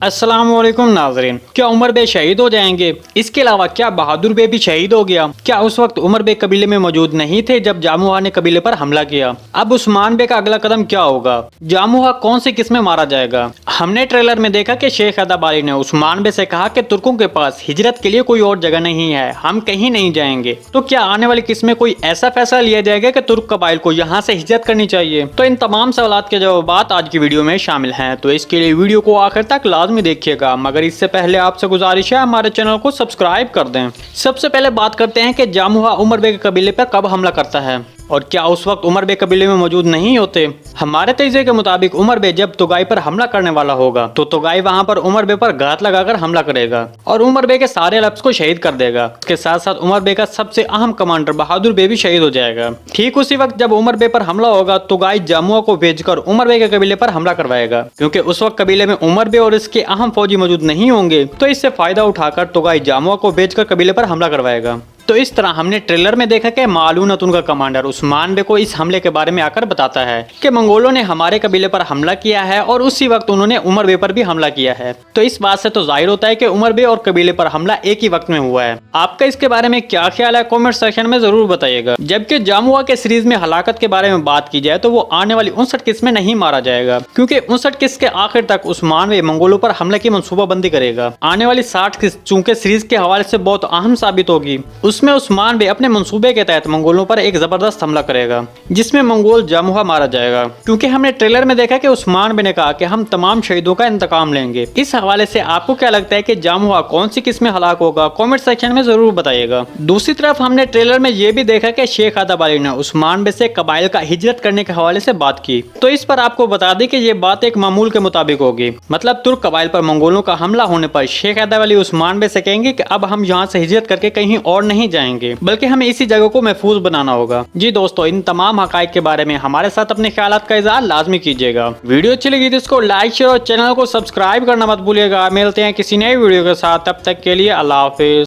अस्सलामुअलैकुम नाजरीन। क्या उमर बे शहीद हो जाएंगे? इसके अलावा क्या बहादुर बे भी शहीद हो गया? क्या उस वक्त उमर बे कबीले में मौजूद नहीं थे जब जामुहा ने कबीले पर हमला किया? अब उस्मान बे का अगला कदम क्या होगा? जामुहा कौन सी किस्में मारा जाएगा? हमने ट्रेलर में देखा कि शेख अदब अली ने उस्मान बे से कहा कि तुर्कों के पास हिजरत के लिए कोई और जगह नहीं है, हम कहीं नहीं जाएंगे। तो क्या आने वाली किस्में कोई ऐसा फैसला लिया जाएगा कि तुर्क कबाइल को यहाँ से हिजरत करनी चाहिए? तो इन तमाम सवालात के जवाब आज की वीडियो में शामिल हैं, तो इसके लिए वीडियो को आखिर तक में देखिएगा। मगर इससे पहले आपसे गुजारिश है हमारे चैनल को सब्सक्राइब कर दें। सबसे पहले बात करते हैं कि जामुहा उमर बे के कबीले पर कब हमला करता है और क्या उस वक्त उमर बे कबीले में मौजूद नहीं होते? हमारे तजज़िये के मुताबिक उमर बे जब तुगाई पर हमला करने वाला होगा तो तुगाई वहां पर उमर बे पर घात लगाकर हमला करेगा और उमर बे के सारे लफ्ज़ को शहीद कर देगा। इसके साथ साथ उमर बे का सबसे अहम कमांडर बहादुर बे भी शहीद हो जाएगा। ठीक उसी वक्त जब उमर बे पर हमला होगा तुगाई जामुआ को भेजकर उमर बे के कबीले पर हमला करवाएगा। क्योंकि उस वक्त कबीले में उमर बे और इसके अहम फौजी मौजूद नहीं होंगे तो इससे फायदा उठाकर तुगाई जामुआ को भेजकर कबीले पर हमला करवाएगा। तो इस तरह हमने ट्रेलर में देखा कि मालूनतुन का कमांडर उस्मान बे को इस हमले के बारे में आकर बताता है कि मंगोलों ने हमारे कबीले पर हमला किया है और उसी वक्त उन्होंने उमर बे पर भी हमला किया है। तो इस बात से तो जाहिर होता है कि उमर बे और कबीले पर हमला एक ही वक्त में हुआ है। आपका इसके बारे में क्या ख्याल है कॉमेंट सेक्शन में जरूर बताइएगा। जबकि जामुआ के सीरीज में हलाकत के बारे में बात की जाए तो वो आने वाली 59 किस्त में नहीं मारा जाएगा, क्योंकि 59 किस्त के आखिर तक उस्मान बे मंगोलों पर हमले की मनसूबाबंदी करेगा। आने वाली 60 किस्त चूंकि सीरीज के हवाले से बहुत अहम साबित होगी, उसमें उस्मान बे अपने मंसूबे के तहत मंगोलों पर एक जबरदस्त हमला करेगा जिसमें मंगोल जामुहा मारा जाएगा। क्योंकि हमने ट्रेलर में देखा कि उस्मान बे ने कहा कि हम तमाम शहीदों का इंतकाम लेंगे। इस हवाले से आपको क्या लगता है कि जामुहा कौन सी किस्म में हलाक होगा? कमेंट सेक्शन में जरूर बताइएगा। दूसरी तरफ हमने ट्रेलर में यह भी देखा कि शेख अदब अली ने उस्मान बे से कबाइल का हिजरत करने के हवाले से बात की। तो इस पर आपको बता दें कि ये बात एक मामूल के मुताबिक होगी। मतलब तुर्क कबाइल पर मंगोलों का हमला होने पर शेख अदब अली उस्मान बे से कहेंगे कि अब हम यहाँ से हिजरत करके कहीं और नहीं जाएंगे, बल्कि हमें इसी जगह को महफूज बनाना होगा। जी दोस्तों, इन तमाम हकाइक के बारे में हमारे साथ अपने ख्यालात का इज़हार लाजमी कीजिएगा। वीडियो अच्छी लगी तो इसको लाइक शेयर और चैनल को सब्सक्राइब करना मत भूलिएगा। मिलते हैं किसी नई वीडियो के साथ, तब तक के लिए अल्लाह हाफिज।